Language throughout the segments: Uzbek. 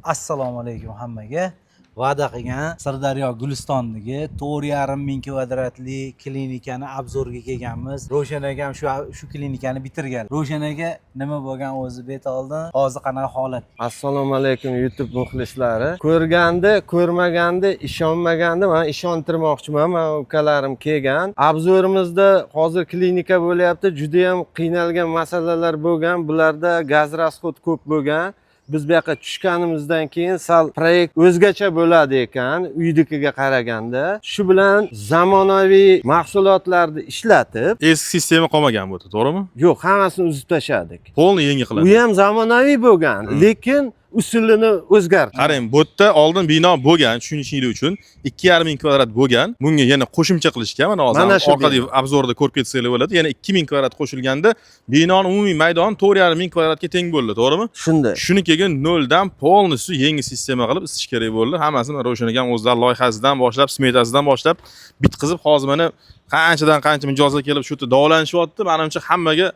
Assalomu alaykum hammaga. Va'da qilgan Sirdaryo Gulistondagi 4,5 ming kvadratli klinikani obzorga kelganmiz. Ro'shan akam shu klinikani bitirgan. Ro'shan aka nima bo'lgan o'zi bet oldin, hozir qanaqa holat? Assalomu alaykum YouTube muxlislari. Ko'rganda, ko'rmaganda, ishonmaganda men ishontirmoqchiman. Men ukalarim kelgan. Obzorimizda hozir klinika bo'lyapti. Juda ham qiynalgan masalalar bo'lgan. Bularda gaz rasxod ko'p bo'lgan. Biz bu yoqqa tushganimizdan keyin sal proyekt o'zgacha bo'ladi ekan, uydagiga qaraganda. Shu bilan zamonaviy mahsulotlarni ishlatib, eski sistema qolmagan bu, to'g'rimi? yo'q, hammasini uzib tashladik. Polni yangi qiladi. U ham zamonaviy bo'lgan, lekin usulini o'zgartirdik. Qarang, bu yerda oldin bino bo'lgan, tushunishinglar uchun 2,5 ming kvadrat bo'lgan. Bunga yana qo'shimcha qilishgan. Mana hozir orqadagi obzorda ko'rib ketsanglar bo'ladi. Yana 2 ming kvadrat qo'shilganda binoning umumiy maydoni 4,5 ming kvadratga teng bo'ldi, to'g'rimi? Shunday. Shuni keyin noldan polnisi yangi sistema qilib isish kerak bo'ldi. Hammasini Ro'shan akam o'zlari loyihasidan boshlab, smetasidan boshlab bitqizib, hozir mana qanchadan qancha mijozlar kelib shu yerda davolanishayapti. Menimcha hammaga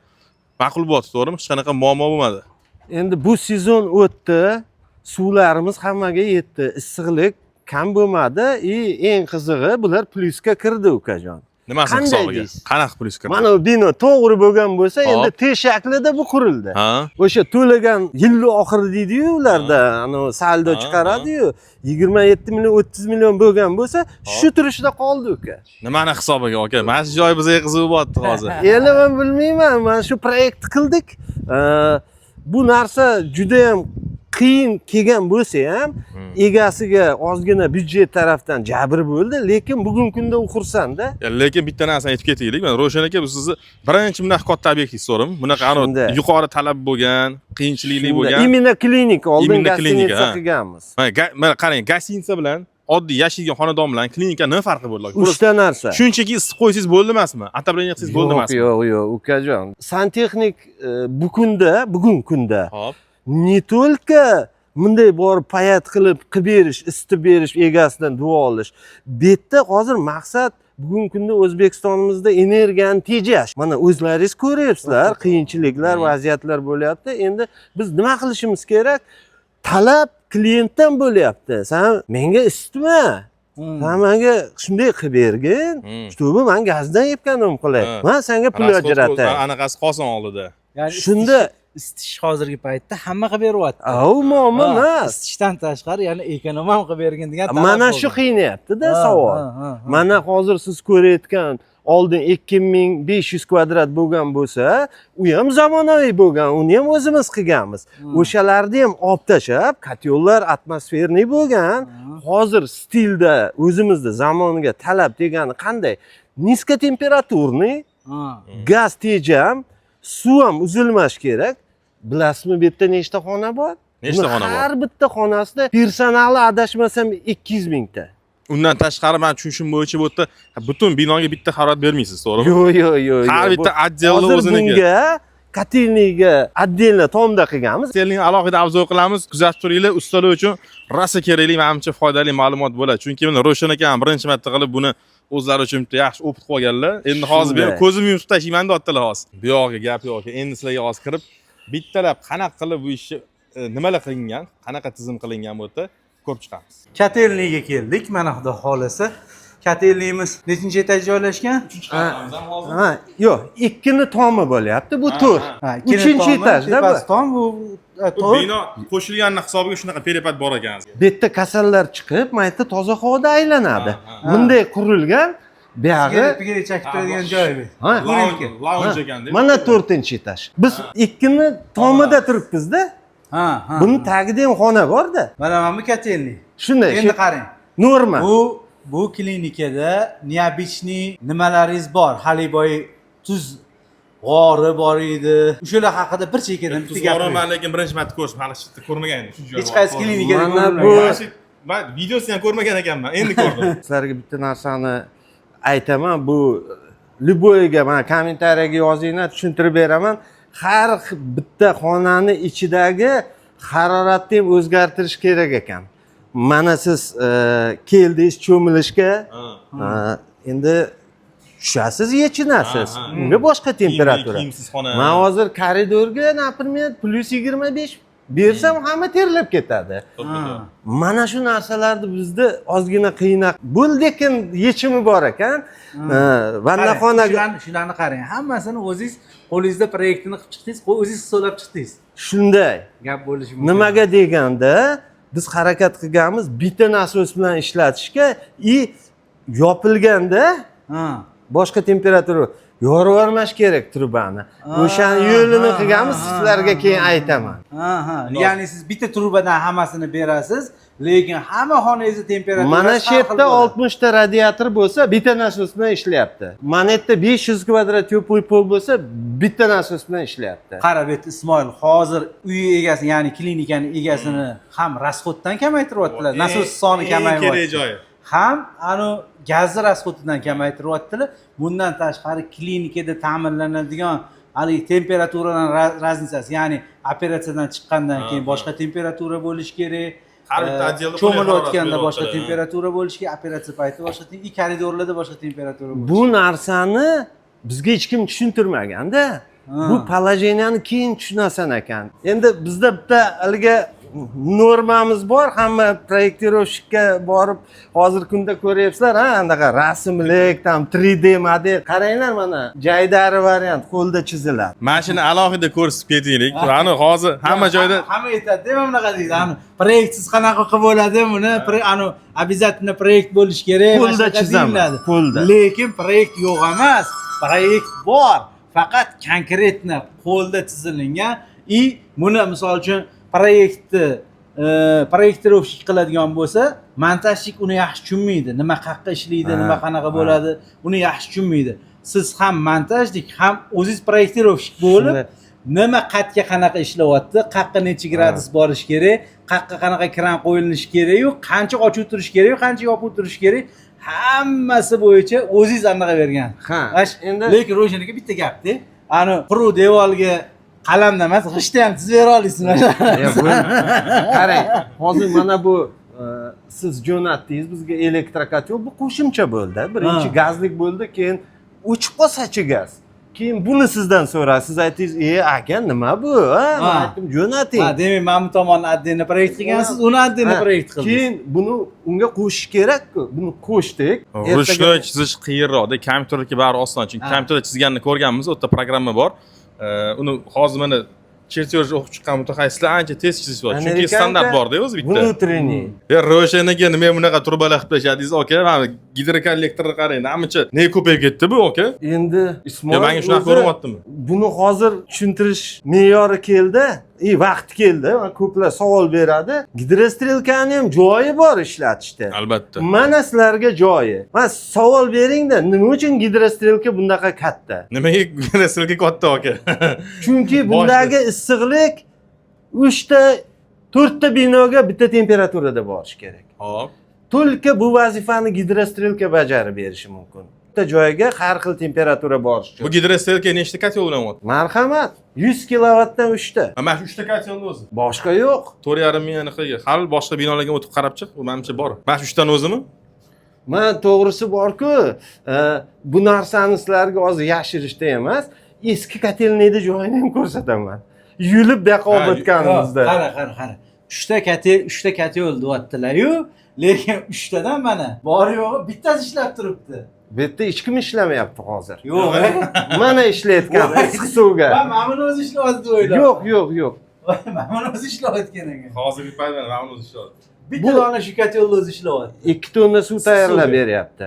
ma'qul bo'ldi, to'g'rimi? Hech qanaqa muammo bo'lmadi. Endi bu sezon o'tdi, suvlarimiz hammaga yetdi, issiqlik kam bo'lmadi. Eng qizig'i bular plyusga kirdi ukajon. Nimasi hisobiga? Qanaqa plyus kirdi? Mana bu bino to'g'ri bo'lgan bo'lsa, endi T shaklida bu qurildi. O'sha to'lagan yil oxiri deydi-yu ularda, ana saldo chiqaradi-yu, 27 million, 30 million bo'lgan bo'lsa, shu turishda qoldi uka. Nimani hisobiga aka? Mana shu joy bizga qiziq bo'lyapti hozir. Endi men bilmayman, mana shu proyekt qildik. Bu narsa juda ham qiyin kelgan bo'lsa ham, egasiga ozgina byudjet tarafdan jabr bo'ldi, lekin bugungi kunda u xursanda. Lekin bitta narsani aytib ketaylik. Men Ro'shan aka, bu sizni birinchi bunaqa katta obyektingiz so'radim. Bunaqa yuqori talab bo'lgan, qiyinchilikli bo'lgan. Imенно klinika, oldin gostinitsa qilganmiz. Mana qarang, gostinitsa bilan oddiy yashaydigan xonadon bilan klinika nima farqi bo'ladi? Uchta narsa. Shunchaki issiq qo'ysangiz bo'ldi emasmi? Atabreniya qilsangiz bo'ldi emasmi? Yo'q, ukajon. Santexnik bugungi kunda Hop. ne только bunday borib payat qilib berish, isitib berish, egasidan duo olish. Bu yerda hozir maqsad bugungi kunda O'zbekistonimizda energiyani tejash. Mana o'zlaringiz ko'ryapsizlar, qiyinchiliklar, vaziyatlar bo'lyapti. Endi biz nima qilishimiz kerak? Talab klientdan bo'lyapti. Sen menga isitma. Sen menga shunday qilib bergin, чтобы men gazdan yepganim qilay. Men senga pul ajratay. Anaqasi qolsin oldida. Ya'ni Shunda isitish hozirgi paytda hamma qilib beryapti. Muammo emas. Isitishdan tashqari, ya'ni ekonom ham qilib bergin degan talab. Mana shu qiynayapti-da savol. Mana hozir siz ko'rayotgan oldin 2500 kvadrat bo'lgan bo'lsa, u ham zamonaviy bo'lgan, uni ham o'zimiz qilganmiz. O'shalarni ham olib tashab, kotyollar atmosferniy bo'lgan. Hozir stilda o'zimizda zamoniga talab degani qanday? Niska temperaturniy, gaz tejam, suv ham uzilmash kerak. Bilasizmi, bu yerda nechta xona bor? Nechta xona bor? Har bitta xonasida personali adashmasam 200 mingta. Undan tashqari men tushunishim bo'yicha bu yerda butun binoga bitta harorat bermaysiz, to'g'rimi? Yo'q. Har bitta отделni o'ziniki. Bunga kotelniga отдельно tomda qilganmiz. Kotelning alohida obzor qilamiz. Kuzatib turinglar, ustalar uchun rosa kerakli, menimcha foydali ma'lumot bo'ladi. Chunki men Ro'shan akam birinchi marta qilib buni o'zlari uchun bitta yaxshi o'pib qo'yganlar. Endi hozir men ko'zimni yumib tashlayman deyaptilar hozir. Bu yo'qga gap yo'q. Endi sizlarga hozir kirib bittalab qanaqa qilib bu ishni nimalar qilingan, qanaqa tizim qilingan bu yerda ko'rib chiqamiz. Kotelniga keldik. Mana xudo xolasa. Kotelnimiz nechinchi etaj joylashgan? Yo'q, ikkini tomi bo'lyapti. Bu 4. 3-chi etajda bu. Tom bu Bino qo'shilganning hisobiga shunaqa peripat bor ekan. Bu yerda kasallar chiqib, maytda toza havoda aylanadi. Bunday qurilgan. Bu yog'i pigiga chakib turadigan joy bu. Lounge ekan deb. Mana 4-etaj. Biz ikkini tomida turibmiz-da. Buni tagida ham xona bor-da. Mana bu kotelni. Shunday. Endi qarang. Norma. Bu klinikada neobычный nimalaringiz bor. Hali boy tuz g'ori bor edi. O'shalar haqida bir chekkadan bitta gap. Men lekin birinchi marta ko'rdim, hali hech ko'rmagan edim shu joyni. Hech qaysi klinikada mana bu men videosini ham ko'rmagan ekanman, endi ko'rdim. Sizlarga bitta narsani aytaman, bu Lyuboyga mana kommentariyaga yozinglar, tushuntirib beraman. Har bitta xonani ichidagi haroratni ham o'zgartirish kerak ekan. Mana siz keldingiz cho'milishga, endi tushasiz, yechinasiz. Unga boshqa temperatura. Men hozir koridorga, например, +25 bersam hamma terlab ketadi. Ha. Mana shu narsalarni bizda ozgina qiynaq bo'ldi, lekin yechimi bor ekan. Vannaxonaga shularni qarang, hammasini o'zingiz qo'lingizda proyektini qilib chiqdingiz, o'zingiz hisoblab chiqdingiz. shunday. Gap bo'lishi mumkin. Nimaga deganda biz harakat qilganmiz bitta nasos bilan ishlatishga, yopilganda Ha. boshqa temperatura yorib yubormash kerak trubani. O'shani yo'lini qilganmiz, sizlarga keyin aytaman. Ha. Ya'ni siz bitta trubadan hammasini berasiz, lekin hamma xonangizni temperaturasi Mana shu yerda 60 ta radiator bo'lsa, bitta nasos bilan ishlayapti. Mana yerda 500 kvadrat teplый pol bo'lsa, bitta nasos bilan ishlayapti. Qarab bet Ismoil, hozir uy egasi, ya'ni klinikani egasini ham rasxoddan kamaytiryaptilar. Nasos soni kerak kamayyapti. joyi. Ham gazni rasxodidan kamaytiryaptilar. Bundan tashqari klinikada ta'minlanadigan haligi temperaturaning razницasi, ya'ni operatsiyadan chiqqandan keyin boshqa temperatura bo'lishi kerak. Har bitta отделda cho'milayotganda boshqa temperatura bo'lishi kerak, operatsiya payti boshqa, koridorlarda boshqa temperatura bo'lishi. Bu narsani bizga hech kim tushuntirmaganda, bu положениyani keyin tushunasan ekan. Endi bizda bitta haligi normamiz bor, hamma proyektirovщикка borib hozir kunda ko'ryapsizlar, anaqa rasmlik, tam 3D model. Qaranglar, mana jaydari variant qo'lda chiziladi. Mana shuni alohida ko'rsatib ketaylik. Ani hozir hamma joyda hamma aytadi, mana bunaqa deydi. Ani proyektsiz qanaqa qilib bo'ladi buni? Ani обязательно proyekt bo'lishi kerak. Qo'lda chizaman, qo'lda. Lekin proyekt yo'q emas, proyekt bor. Faqat konkretni qo'lda chizilingan. Buni misol uchun proyektirovщик qiladigan bo'lsa, montajchik uni yaxshi tushunmaydi. Nima qayerqa ishlaydi, nima qanaqa bo'ladi, uni yaxshi tushunmaydi. Siz ham montajnik, ham o'zingiz proyektirovщик bo'lib, nima qatga qanaqa ishlayapti, qayerqa necha gradus borish kerak, qayerqa qanaqa kran qo'yilishi kerak-yu, qancha ochib turish kerak-yu, qancha yopib turish kerak, hammasi bo'yicha o'zingiz anaqa bergan. Endi lekin Ro'shanaga bitta gapda, ani quruq devorga qalamda emas, g'ishtda ham chizib bera olasizmi? Qarang, hozir mana bu siz jo'natdingiz bizga elektrokotel, bu qo'shimcha bo'ldi. Birinchi gazlik bo'ldi, keyin o'chib qolsa-chi gaz. Keyin buni sizdan so'radi. Siz aytdingiz, aka, nima bu? Men aytdim, jo'nating. Demak, men bu tomonni отдельно proyekt qilgansiz, uni отдельно proyekt qildingiz. Keyin buni unga qo'shish kerak-ku. Buni qo'shdik. ruchnoy chizish qiyinroqda, kompyuterga bari oson. Chunki kompyuterda chizganini ko'rganmiz, o'ta programma bor. Uni hozir mana chertyoj o'qib chiqqan mutaxassislar ancha tez chizishyapti. Chunki standart bor-da o'zi bitta. Внутренний. Ro'shanaga nima bunaqa turbalar qilib tashladingiz, aka? Mana gidrokollektorni qarang, namicha ne ko'payib ketdi bu, aka? Endi Ismoil, menga shunaqa ko'ryaptimi? Buni hozir tushuntirish me'yori keldi. Vaqti keldi. Ko'plar savol beradi. Gidrostrelkani ham joyi bor ishlatishda. Albatta. Mana sizlarga joyi. Mana savol beringda, nima uchun gidrostrelka bundaqa katta? Nimaga gidrostrelka katta, aka? Chunki bundagi issiqlik 3 ta 4 ta binoga bitta temperaturada borishi kerak. Hop. Только bu vazifani gidrostrelka bajarib berishi mumkin. Bitta joyga har xil temperatura borishi uchun. Bu gidrostrelka nechta kotel bilan o'tdi? Marhamat, 100 kilovatdan 3 ta. Mana shu 3 ta kotelni o'zi. Boshqa yo'q. 4,5 mingni qilgan. Hali boshqa binolarga o'tib qarab chiq, u menimcha bor. Mana shu 3 tani o'zimi? Men to'g'risi bor-ku, bu narsani sizlarga hozir yashirishda emas, eski kotelniyda joyini ham ko'rsataman. Yulib daqob o'tganimizda. Qara. 3 ta kotel deyaptilar-yu, lekin 3 tadan mana bor yo'g'i bittasi ishlab turibdi. Bu yerda hech kim ishlamayapti hozir. Yo'q. Mana ishlayotgan issiq suvga. Men buni o'zi ishlayapti deb o'yladim. Yo'q. Men buni o'zi ishlayotgan ekan. Hozirgi paytda men o'zi ishlayapti. Bitta dona shu kotelni o'zi ishlayapti. 2 tonna suv tayyorlab beryapti.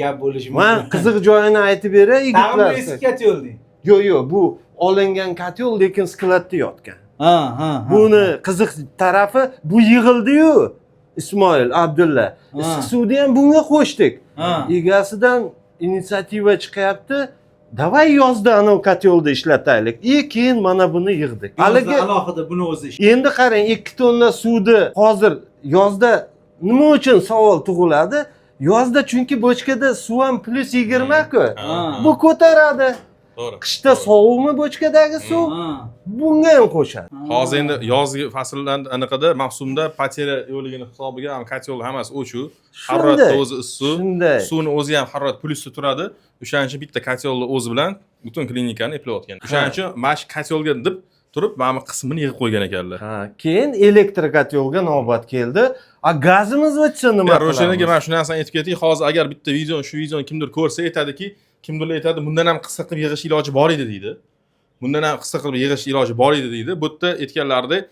Gap bo'lishi mumkin. Men qiziq joyini aytib beray, yigitlar. Tag'in eski kotelni. Yo'q, bu olingan kotel, lekin skladda yotgan. Ha. Buni qiziq tarafi bu yig'ildi-yu. Ismoil, Abdulla. Issiq suvni ham bunga qo'shdik. Egasidan inisiativa chiqyapti. Davay yozda ana kotelda ishlataylik. Keyin mana buni yig'dik. Haligi alohida buni o'zi ish. Endi qarang, 2 tonna suvni hozir yozda nima uchun savol tug'iladi? Yozda chunki bochkada suv ham +20 ku. Bu ko'taradi. To'g'ri. Qishda sovuqmi bochkadagi suv? Bunga ham qo'shadi. Hozir endi yozgi fasldan anaqada mavsumda patera yo'ligini hisobiga ham kotel hammasi o'shu. Haroratda o'zi issiq. Suvni o'zi ham harorat plyusda turadi. O'shaning uchun bitta kotelni o'zi bilan butun klinikani eplayotgan. O'shaning uchun mana shu kotelga deb turib mana bu qismini yig'ib qo'ygan ekanlar. Ha, keyin elektrokotyorga navbat keldi. Gazimiz o'tsa nima qilamiz? Ro'shan aka mana shu narsani aytib ketdik. Hozir agar bitta shu videoni kimdir ko'rsa aytadiki, kimdir aytadi, bundan ham qisqa qilib yig'ish iloji bor edi deydi. Bundan ham qisqa qilib yig'ish iloji bor edi deydi. Bu yerda aytganlaridek,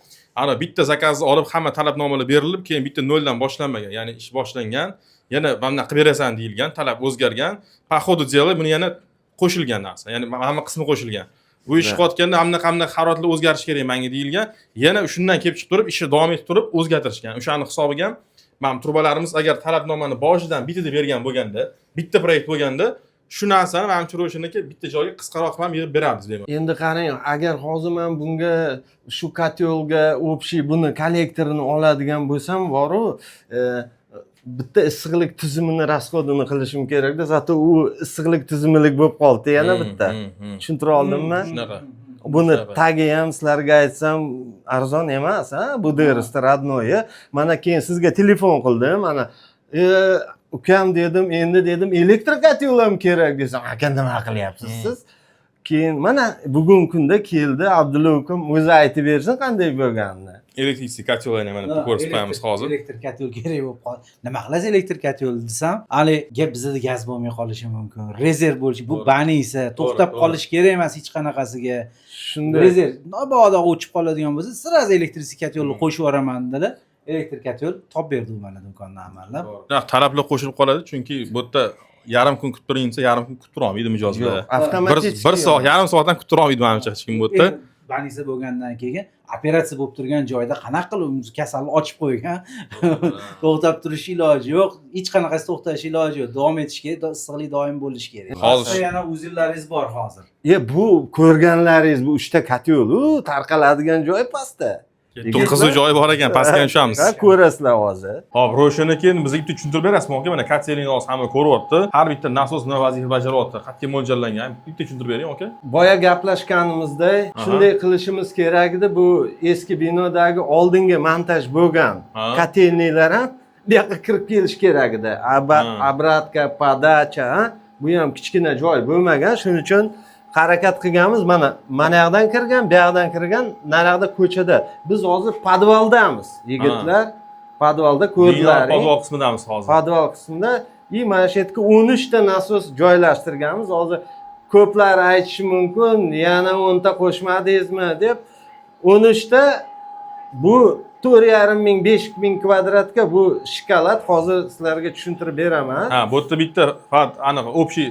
ana bitta zakozni olib, hamma talabnomalar berilib, keyin bitta noldan boshlanmagan, ya'ni ish boshlangan, yana mana qilib berasan deyilgan, talab o'zgargan, по ходу dела buni yana qo'shilgan narsa. Ya'ni hamma qismi qo'shilgan. Bu ish qilayotganda hamma haroratlar o'zgarishi kerak menga deyilgan. Yana shundan kelib chiqib turib, ishni davom etib turib o'zgartirishgan. O'shani hisobiga ham mana trubalarimiz agar talabnomani boshidan bitta bergan bo'lganda, bitta proyekt bo'lganda, shu narsani menimcha Ro'shan aka bitta joyga qisqaroq ham yig'ib beramiz deyman. Endi qarang, agar hozir men bunga shu kotyolga общий buni kollektorini oladigan bo'lsam, boru bitta issiqlik tizimini rasxodini qilishim kerakda, zato u issiqlik tizimilik bo'lib qoldi yana bitta. Tushuntira oldimmi? Shunaqa. Buni tagi ham sizlarga aytsam arzon emas, ha? Bu dersti radnoyi. Mana keyin sizga telefon qildim, mana ukam dedim, endi dedim elektrokotyor ham kerak desam, aka nima qilyapsiz siz? Keyin mana bugun kunda keldi, Abdulla ukam o'zi aytib bersin qanday bo'lganini. Elektrik kotyollarni mana ko'rsatib qo'yamiz hozir. Elektr kotyol kerak bo'lib qoldi. Nima qilasiz elektr kotyol desam, hali gap bizda gaz bo'lmay qolishi mumkin. Rezerv bo'lishi, bu banisa, to'xtab qolish kerak emas hech qanaqasiga. Shunday. Rezerv, mabodo o'chib qoladigan bo'lsa, sirasi elektr kotyolni qo'shib yuboraman dedilar. Elektr kotyol topib berdi u mana do'kondan amallab. Talablar qo'shilib qoladi, chunki bu yerda yarim kun kutib turing desa, yarim kun kutib tura olmaydi mijozda. Avtomatik. Bir soat, yarim soatdan kutib tura olmaydi menimcha hech kim bu yerda. Banisa bo'lgandan keyin operatsiya bo'lib turgan joyda qanaqa qilib kasalni ochib qo'ygan, to'xtab turish iloji yo'q, hech qanaqasi to'xtash iloji yo'q, davom etish kerak, issiqlik doim bo'lishi kerak. Hozir yana uzillaringiz bor hozir. Bu ko'rganlaringiz bu 3 ta kotyol, tarqaladigan joy pastda. to'qqiz joyi bor ekan, pastga tushamiz. Ko'rasizlar hozir. Hop, Ro'shan aka endi bizga bitta tushuntirib berasizmi aka? Mana kotelingni hozir hamma ko'ryapti. Har bitta nasos nima vazifa bajaryapti, qatga mo'ljallangan. Bitta tushuntirib bering aka. Boya gaplashganimizday, shunday qilishimiz kerak edi. Bu eski binodagi oldingi montaj bo'lgan kotelnilar ham bu yoqqa kirib kelish kerak edi. Obratka, podacha, bu ham kichkina joy bo'lmagan. Shuning uchun harakat qilganmiz. Mana yoqdan kirgan, bu yoqdan kirgan, naryoqda ko'chada. Biz hozir podvaldamiz. Yigitlar podvalda ko'rdilaring. Podval qismidamiz hozir. Podval qismida mana shu yerga 13 ta nasos joylashtirganmiz. Hozir ko'plar aytishi mumkin, yana 10 ta qo'shmadingizmi deb. 13 ta bu 4,5 ming 5 ming kvadratga bu shikolat hozir sizlarga tushuntirib beraman. Ha, bu yerda bitta aniq общий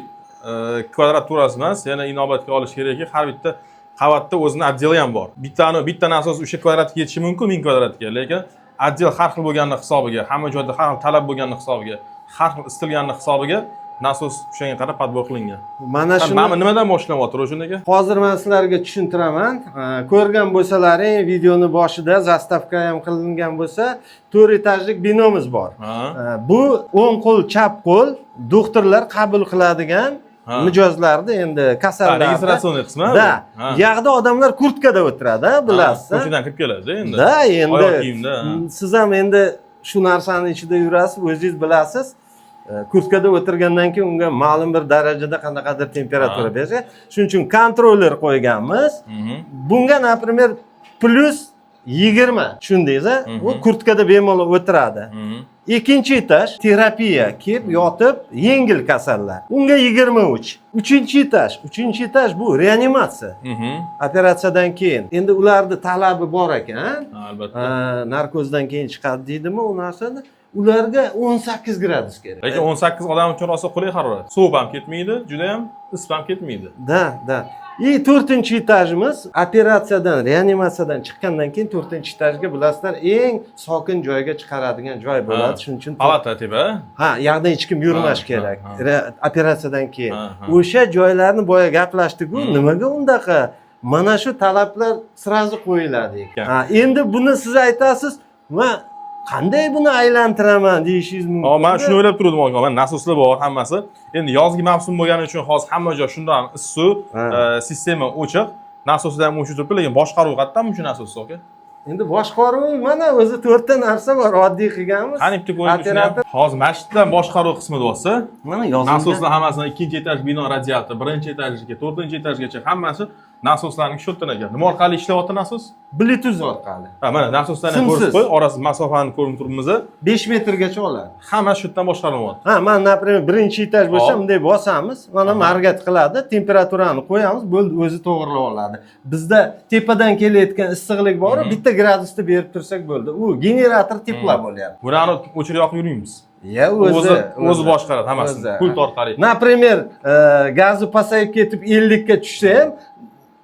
kvadraturasi emas, yana inobatga olish kerakki, har bitta qavatda o'zini отделi ham bor. Bitta nasos o'sha kvadratga yetishi mumkin 1000 kvadratga, lekin отдел har xil bo'lgani hisobiga, hamma joyda har xil talab bo'lgani hisobiga, har xil istilgani hisobiga nasos o'shanga qarab podbor qilingan. Mana shu nimadan boshlanyapti Ro'shan aka? Hozir men sizlarga tushuntiraman. Ko'rgan bo'lsalaring, videoni boshida zastavka ham qilingan bo'lsa, 4 etajlik binomiz bor. Bu o'ng qo'l, chap qo'l doktorlar qabul qiladigan mijozlarni endi kasallar. Registratsion qismi. Da. Yog'da odamlar kurtkada o'tiradi, bilasiz. Ko'chadan kirib keladi endi. Da, endi siz ham endi shu narsani ichida yurasiz, o'zingiz bilasiz. Kurtkada o'tirgandan keyin unga ma'lum bir darajada qanaqadir temperatura bersa, shuning uchun kontroller qo'yganmiz. Bunga, например, plus 20 tushundingiz-a? U kurtkada bemalol o'tiradi. Ikkinchi etaj terapiya kelib yotib yengil kasallar. Unga 23. Uchinchi etaj bu reanimatsiya. Operatsiyadan keyin. Endi ularning talabi bor ekan. Albatta. Narkozdan keyin chiqadi deydimi u narsani? Ularga 18 gradus kerak. Lekin 18 odam uchun rosa qulay harorat. Sovuq ham ketmaydi, juda ham issiq ham ketmaydi. Da. 4-etajimiz operatsiyadan, reanimatsiyadan chiqqandan keyin 4-etajga bilasizlar, eng sokin joyga chiqaradigan joy bo'ladi. Shuning uchun palata tepa. Ha, yoqdan hech kim yurmash kerak. Operatsiyadan keyin. O'sha joylarni boya gaplashdik-ku, nimaga undaqa? Mana shu talablar sirazi qo'yiladi ekan. Ha, endi buni siz aytasiz, "Va qanday buni aylantiraman" deyishingiz mumkin. Men shuni o'ylab turdim aka. Men nasoslar bor hammasi. Endi yozgi mavsum bo'lgani uchun hozir hamma joy shundan issiq, sistema o'chiq. Nasoslar ham o'chib turibdi, lekin boshqaruv qayerdan shu nasos aka? Endi boshqaruv mana o'zi 4 ta narsa bor, oddiy qilganmiz. Qani bitta ko'rib hozir masjiddan boshqaruv qismida bo'lsa, mana yozilgan nasoslar hammasidan 2-etaj bino radiator, 1-etajga, 4-etajgacha hammasi nasoslarning shotdan ekan. Nima orqali ishlayapti nasos? Bluetooth orqali. Ha, mana nasoslarni Simsiz. ko'rib qo'y, orasi masofani ko'rib turibmiz. 5 metrgacha oladi. Hamma shotdan boshqarilyapti. Ha, men, например, birinchi etaj bo'lsa, Hop. bunday bosamiz, mana margat qiladi, temperaturani qo'yamiz, bo'ldi, o'zi to'g'rilab oladi. Bizda tepadan kelayotgan issiqlik bor, bitta gradusda berib tursak bo'ldi. U generator tepla bo'lyapti. Buni o'chirib yoqib yurmaymiz. Ya O'zi boshqaradi hammasini. Pult orqali. Например, gazi pasayib ketib 50 ga tushsa ham,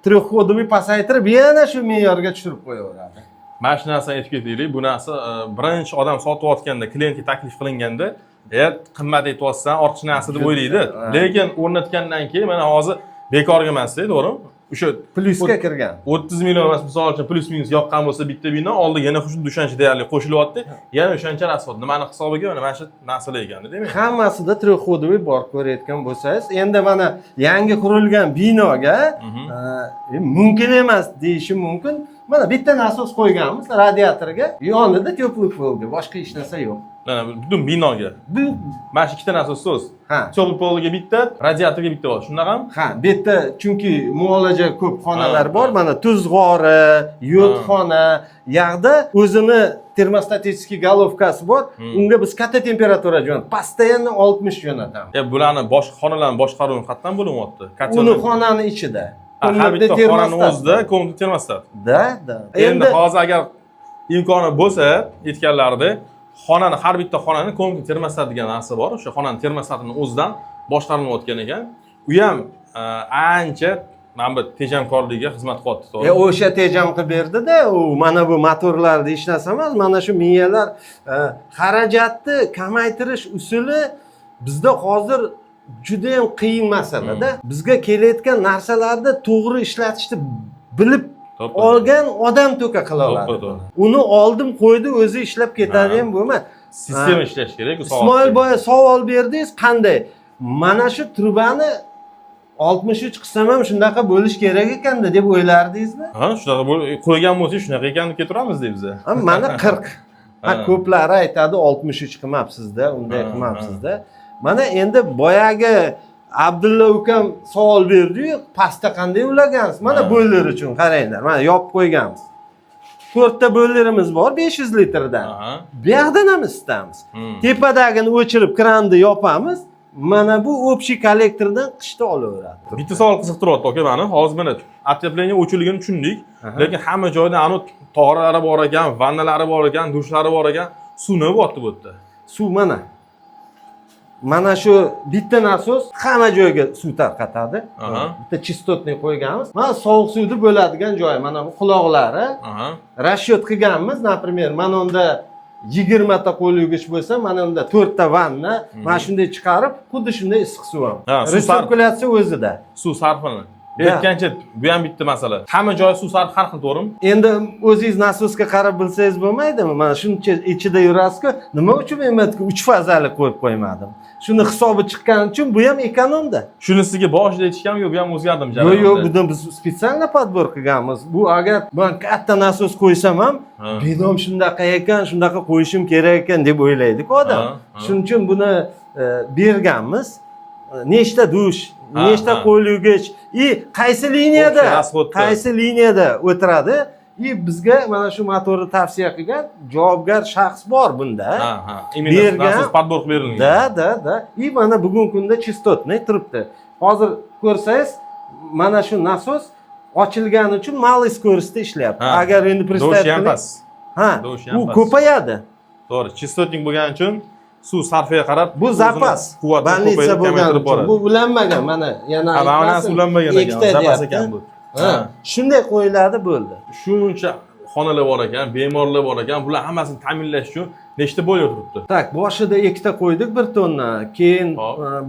трехходовый pasaytirib, yana shu me'yorga tushirib qo'yaveradi. Mana shu narsani aytib ketaylik. Bu narsa birinchi odam sotayotganda, klientga taklif qilinganda, qimmat aytyapsan, ortiqcha narsa deb o'ylaydi. Lekin o'rnatgandan keyin mana hozir bekorga emas-da, to'g'rimi? O'sha Plyusga kirgan. 30 million emas, misol uchun plus minus yoqqan bo'lsa bitta bino, oldiga yana xuddi o'shancha deyarli qo'shilyapti. Yana o'shancha rasvot. Nimani hisobiga mana shu narsalar ekanda, demak. Hammasida трехходовый bor ko'rayotgan bo'lsangiz, endi mana yangi qurilgan binoga mumkin emas deyishim mumkin. Mana bitta nasos qo'yganmiz radiatorga, yonida teplый polga, boshqa hech narsa yo'q. Mana butun binoga. Bu Mana shu ikkita nasos so'z. ha, Teplый polga bitta, radiatorga bitta bor. Shundaqami? ha, bu yerda chunki muolaja ko'p xonalar bor, mana tuz g'ori, yo'txona, yoqda o'zini termostatический головкasi bor. Unga biz katta temperatura jo'natamiz. Постоянно 60 jo'natamiz. Bularni boshqa xonalarni boshqaruvini qayerdan bo'lyapti? Uni xonani ichida. Har bitta xonaning o'zida komnata termostat. Da. Endi hozir agar imkoni bo'lsa, aytganlarida xonani har bitta xonani komnata termostat degan narsa bor. O'sha xonaning termostatini o'zidan boshqarilayotgan ekan. U ham ancha mana bu tejamkorlikka xizmat qilyapti, to'g'ri? O'sha tejam qilib berdi-da, u mana bu motorlarda hech narsa emas, mana shu miyalar xarajatni kamaytirish usuli bizda hozir juda ham qiyin masala-da. Bizga kelayotgan narsalarni to'g'ri ishlatishni bilib olgan odam to'ka qila oladi. Uni oldim qo'ydi, o'zi ishlab ketadi ham bo'lma. Sistema ishlash kerak. Ismoil boya savol berdingiz, qanday? Mana shu trubani 63 qilsam ham shunaqa bo'lish kerak ekanda deb o'ylardingizmi? Ha, shunaqa qo'ygan bo'lsa shunaqa ekan deb keturamiz deb biz. Mana 40. Ha, ko'plari aytadi 63 qilmabsiz-da, unday qilmabsiz-da. Mana endi boyagi Abdulla ukam savol berdi-yu, pasta qanday ulagansiz? Mana bo'ylar uchun qaranglar. Mana yopib qo'yganmiz. 4 ta bo'ylarimiz bor 500 litrdan. Bu yoqdan ham isitamiz. Tepadagini o'chirib kranni yopamiz. Mana bu общий kollektordan qishda olaveradi. Bitta savol qiziqtiryapti aka meni. Hozir mana отопление o'chiligini tushundik, lekin hamma joyda anu tog'ralari bor ekan, vannalari bor ekan, dushlari bor ekan, suv nima bo'lyapti bu yerda? Suv mana shu bitta nasos hamma joyga suv tarqatadi. Bitta chistotni qo'yganmiz. Mana sovuq suvni bo'ladigan joy, mana bu quloqlari. Расчет qilganmiz, например, mana unda 20 ta qo'l yuvgich bo'lsa, mana unda 4 ta vanna, mana shunday chiqarib, xuddi shunday issiq suv ham. Resirkulyatsiya o'zida. Suv sarfini. Aytgancha bu ham bitta masala. Hamma joy suv sarfi har xil, to'g'rimi? Endi o'zingiz nasosga qarab bilsangiz bo'lmaydimi? Mana shuncha ichida yurasiz-ku, nima uchun men 3 fazali qo'yib qo'ymadim? Shuni hisobi chiqqani uchun bu ham ekonomda. Shunisiga boshida aytishgan, yo'q, bu ham o'zgardimi Yo'q, bundan biz spesialno podbor qilganmiz. Bu agar men katta nasos qo'ysam ham, binom shunaqa ekan, shunaqa qo'yishim kerak ekan deb o'ylaydi-ku odam. Shuning uchun buni berganmiz. Nechta dush, nechta qo'l yuvgich, qaysi liniyada o'tiradi? Bizga mana shu motorni tavsiya qilgan javobgar shaxs bor bunda. Nasos podbor qilib berilgan. Da. Mana bugungi kunda chistotni turibdi. Hozir ko'rsangiz, mana shu nasos ochilgani uchun malый скоростda ishlayapti. Agar endi представить qiling, u ko'payadi. To'g'ri, chistotnik bo'lgani uchun suv sarfiga qarab bu zapas. Больница bo'lgani uchun bu ulanmagan, mana yana aytmasin. Ulanmagan ekan, zapas ekan bu. Shunday qo'yiladi bo'ldi. Shuncha xonalar bor ekan, bemorlar bor ekan, bular hammasini ta'minlash uchun nechta bo'yi turibdi? Tak, boshida 2 ta qo'ydik 1 tonna, keyin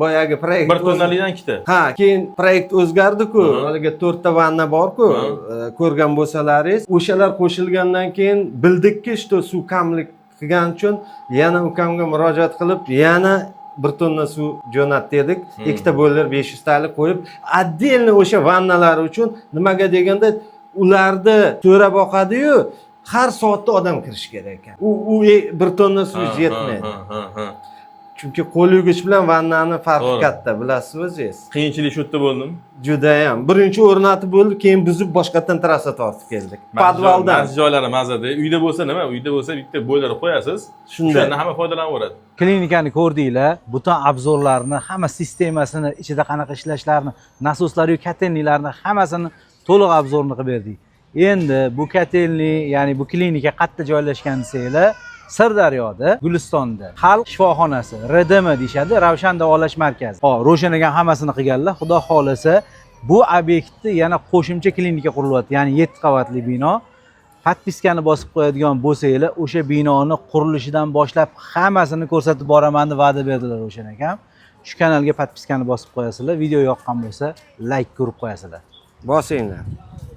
boyagi proyekt 1 tonnalidan 2 ta. Ha, keyin proyekt o'zgardi-ku. Haliga 4 ta vanna bor-ku, ko'rgan bo'lsalaringiz, o'shalar qo'shilgandan keyin bildikki, что suv kamlik qilgan uchun yana ukamga murojaat qilib, yana 1 tonna suv jo'natdik. 2 ta bo'ylar 500 talik qo'yib, отдельно o'sha vannalar uchun nimaga deganda ularni to'ra boqadi-yu, har soatda odam kirish kerak ekan. U 1 tonna suv yetmaydi. Chunki qo'l yuvgich bilan vannani farqi To'g'ri. katta, bilasiz o'zingiz. Qiyinchilik shu yerda bo'ldim. Judayam. Birinchi o'rnatib bo'ldi, keyin buzib boshqatdan trassa tortib keldik. Podvaldan. Ba'zi joylari mazada. Uyda bo'lsa nima? Uyda bo'lsa bitta bo'ylar qo'yasiz. Shunday. Shundan hamma foydalanaveradi. Klinikani ko'rdinglar, butun obzorlarni, hamma sistemasini, ichida qanaqa ishlashlarini, nasoslari, kotelniklarni hammasini to'liq obzorni qilib berdik. Endi bu kotelnik, ya'ni bu klinika qayerda joylashgan desanglar, Sirdaryoda, Gulistonda, Xalq shifoxonasi, RDM deyshadi, Ravshan davolash markazi. Hop, Ro'shan akam hammasini qilganlar. Xudo xolasa, bu obyektni yana qo'shimcha klinika qurilyapti, ya'ni 7 qavatli bino. Podpiskani bosib qo'yadigan bo'lsanglar, o'sha binoni qurilishidan boshlab hammasini ko'rsatib boraman deb va'da berdilar Ro'shan akam. Shu kanalga podpiskani bosib qo'yasizlar, video yoqqan bo'lsa, like ko'rib qo'yasizlar. Bosinglar.